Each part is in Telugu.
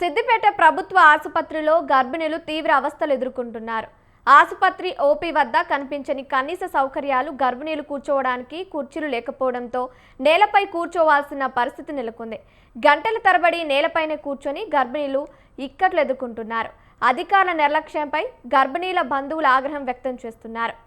సిద్దిపేట ప్రభుత్వ ఆసుపత్రిలో గర్భిణులు తీవ్ర అవస్థలు ఎదుర్కొంటున్నారు. ఆసుపత్రి ఓపీ వద్ద కనిపించని కనీస సౌకర్యాలు, గర్భిణీలు కూర్చోవడానికి కుర్చీలు లేకపోవడంతో నేలపై కూర్చోవాల్సిన పరిస్థితి నెలకొంది. గంటల తరబడి నేలపైనే కూర్చొని గర్భిణీలు ఇక్కట్లు ఎదుర్కొంటున్నారు. అధికారుల నిర్లక్ష్యంపై గర్భిణీల బంధువులు ఆగ్రహం వ్యక్తం చేస్తున్నారు.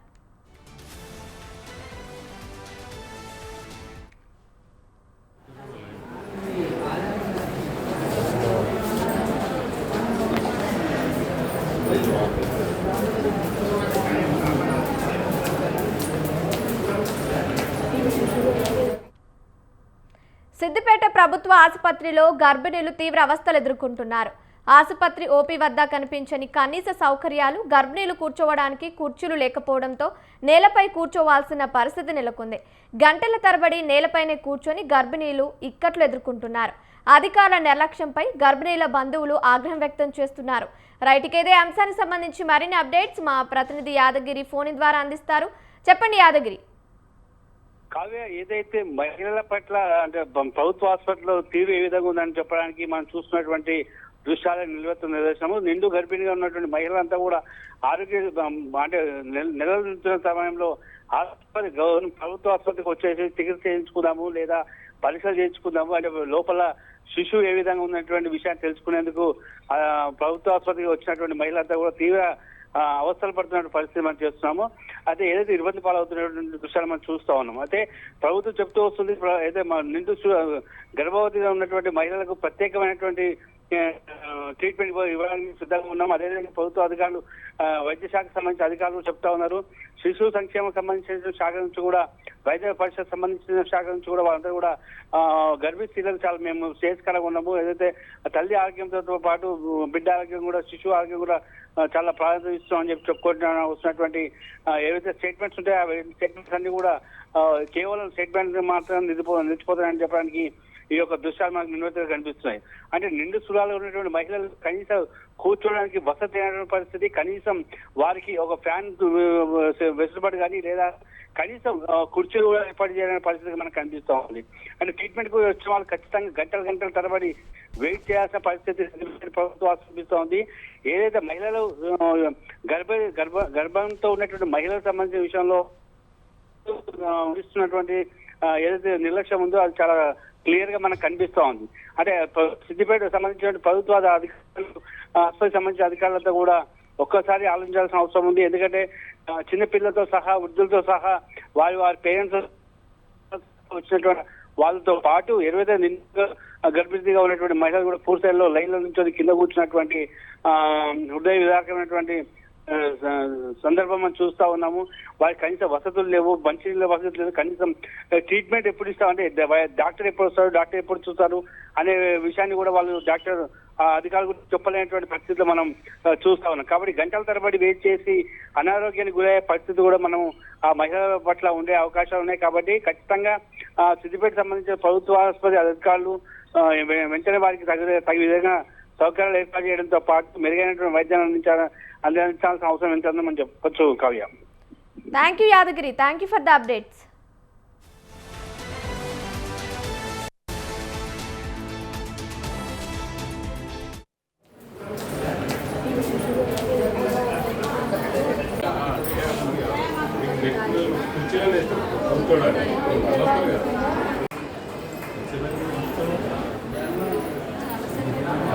సిద్దిపేట ప్రభుత్వ ఆసుపత్రిలో గర్భిణీలు తీవ్ర అవస్థలు ఎదుర్కొంటున్నారు. ఆసుపత్రి ఓపీ వద్ద కనిపించని కనీస సౌకర్యాలు, గర్భిణీలు కూర్చోవడానికి కుర్చీలు లేకపోవడంతో నేలపై కూర్చోవాల్సిన పరిస్థితి నెలకొంది. గంటల తరబడి నేలపైనే కూర్చొని గర్భిణీలు ఇక్కట్లు ఎదుర్కొంటున్నారు. అధికారుల నిర్లక్ష్యంపై గర్భిణీల బంధువులు ఆగ్రహం వ్యక్తం చేస్తున్నారు. రైట్కి ఇదే అంశానికి సంబంధించి మరిన్ని అప్డేట్స్ మా ప్రతినిధి యాదగిరి ఫోన్ ద్వారా అందిస్తారు. చెప్పండి యాదగిరి. కావ్య, ఏదైతే మహిళల పట్ల అంటే ప్రభుత్వ హాస్పిటల్లో తీరు ఏ విధంగా ఉందని చెప్పడానికి మనం చూస్తున్నటువంటి దృశ్యాల నిలవెత్తున్న నిదర్శనము. నిండు గర్భిణిగా ఉన్నటువంటి మహిళలంతా కూడా ఆరోగ్య అంటే నెలలు నిండుతున్న సమయంలో ఆసుపత్రి ప్రభుత్వ ఆసుపత్రికి వచ్చేసి చికిత్స చేయించుకుందాము లేదా పరీక్షలు చేయించుకుందాము అంటే లోపల శిశువు ఏ విధంగా ఉన్నటువంటి విషయాన్ని తెలుసుకునేందుకు ప్రభుత్వ ఆసుపత్రికి వచ్చినటువంటి మహిళలంతా కూడా తీవ్ర అవస్థలు పడుతున్న పరిస్థితి మనం చేస్తున్నాము. అయితే ఏదైతే ఇబ్బంది పాలవుతున్నటువంటి దృశ్యాలు మనం చూస్తా ఉన్నాము. అయితే ప్రభుత్వం చెప్తూ వస్తుంది, అయితే నిండు గర్భవతిగా ఉన్నటువంటి మహిళలకు ప్రత్యేకమైనటువంటి ట్రీట్మెంట్ ఇవ్వడానికి సిద్ధంగా ఉన్నాం. అదేవిధంగా ప్రభుత్వ అధికారులు, వైద్య శాఖకు సంబంధించిన అధికారులు చెప్తా ఉన్నారు. శిశు సంక్షేమం సంబంధించిన శాఖ నుంచి కూడా, వైద్య పరిషత్ సంబంధించిన శాఖ నుంచి కూడా వాళ్ళందరూ కూడా గర్భిణీ స్త్రీలకు చాలా మేము శ్రేయస్కరంగా ఉన్నాము. ఏదైతే తల్లి ఆరోగ్యంతో పాటు బిడ్డ ఆరోగ్యం కూడా, శిశువు ఆరోగ్యం కూడా చాలా ప్రాధాన్యత ఇస్తామని చెప్పి చెప్పుకుంటున్నా వస్తున్నటువంటి ఏవైతే స్టేట్మెంట్స్ ఉంటాయో ఆ స్టేట్మెంట్స్ అన్ని కూడా కేవలం స్టేట్మెంట్ మాత్రం నిలిచిపోతాయని చెప్పడానికి ఈ యొక్క దృశ్యాలు మనకు నిన్నగా కనిపిస్తున్నాయి. అంటే నిండు సురాలు ఉన్నటువంటి మహిళలు కనీసం కూర్చోడానికి వసతి అయినటువంటి పరిస్థితి, కనీసం వారికి ఒక ఫ్యాన్ వెసులుబాటు కానీ లేదా కనీసం కుర్చీలు కూడా ఏర్పాటు చేయాలనే పరిస్థితి మనకు కనిపిస్తూ ఉంది. అంటే ట్రీట్మెంట్ కు వచ్చిన వాళ్ళు ఖచ్చితంగా గంటల తరబడి వెయిట్ చేయాల్సిన పరిస్థితి ప్రభుత్వం ఆశ్రమిస్తూ ఉంది. ఏదైతే మహిళలు గర్భంతో ఉన్నటువంటి మహిళలకు సంబంధించిన విషయంలో ఇస్తున్నటువంటి ఏదైతే నిర్లక్ష్యం ఉందో అది చాలా క్లియర్ గా మనకు కనిపిస్తూ ఉంది. అంటే సిద్దిపేటకు సంబంధించిన ప్రభుత్వ అధికారులు, ఆసుపత్రికి సంబంధించిన అధికారులతో కూడా ఒక్కసారి ఆలోచించాల్సిన అవసరం ఉంది. ఎందుకంటే చిన్నపిల్లలతో సహా, వృద్ధులతో సహా వారి పేరెంట్స్ వచ్చినటువంటి వాళ్ళతో పాటు 20 నిండుగా గర్భిణీగా ఉన్నటువంటి మహిళలు కూడా పూర్తి స్థాయిలో లైన్ల నుంచి కింద కూర్చున్నటువంటి హృదయ విదారకమైనటువంటి సందర్భం మనం చూస్తా ఉన్నాము. వారికి కనీస వసతులు లేవు, మంచినీళ్ళ వసతులు లేదు, కనీసం ట్రీట్మెంట్ ఎప్పుడు ఇస్తామంటే డాక్టర్ ఎప్పుడు వస్తారు, డాక్టర్ ఎప్పుడు చూస్తారు అనే విషయాన్ని కూడా వాళ్ళు డాక్టర్ అధికారులు కూడా చెప్పలేనటువంటి పరిస్థితులు మనం చూస్తా ఉన్నాం. కాబట్టి గంటల తరబడి వెయిట్ చేసి అనారోగ్యానికి గురయ్యే పరిస్థితి కూడా మనం ఆ మహిళల పట్ల ఉండే అవకాశాలు ఉన్నాయి. కాబట్టి ఖచ్చితంగా సిద్దిపేట సంబంధించిన ప్రభుత్వ ఆసుపత్రి అధికారులు వెంటనే వారికి తగిన విధంగా సౌకర్యాలు ఏర్పాటు చేయడంతో పాటు మెరుగైనటువంటి వైద్యాన్ని అందించాల్సిన అవసరం ఎంత ఉందో మనం చెప్పొచ్చు. Kavya, thank you Yadagiri, thank you for the updates.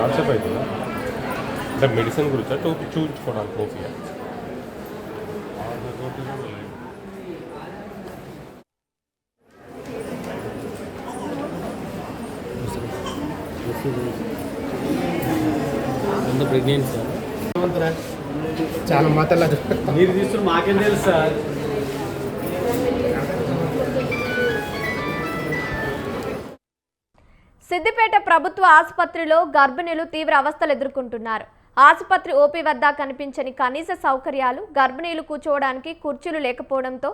WhatsApp అవుతుందా అంటే మెడిసిన్ గురించి చూపించుకోవడానికి ఓకే. ప్రెగ్నెన్సీ చాలా మాటలు మీరు తీసుకుని మాకేం తెలుసు సార్. సిద్దిపేట ప్రభుత్వ ఆసుపత్రిలో గర్భిణులు తీవ్ర అవస్థలు ఎదుర్కొంటున్నారు. ఆసుపత్రి ఓపీ వద్ద కనిపించని కనీస సౌకర్యాలు, గర్భిణీలు కూర్చోవడానికి కుర్చీలు లేకపోవడంతో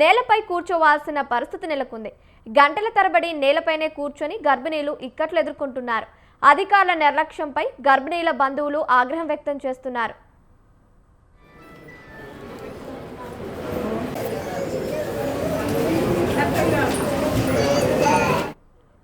నేలపై కూర్చోవాల్సిన పరిస్థితి నెలకొంది. గంటల తరబడి నేలపైనే కూర్చొని గర్భిణీలు ఇక్కట్లు ఎదుర్కొంటున్నారు. అధికారుల నిర్లక్ష్యంపై గర్భిణీల బంధువులు ఆగ్రహం వ్యక్తం చేస్తున్నారు.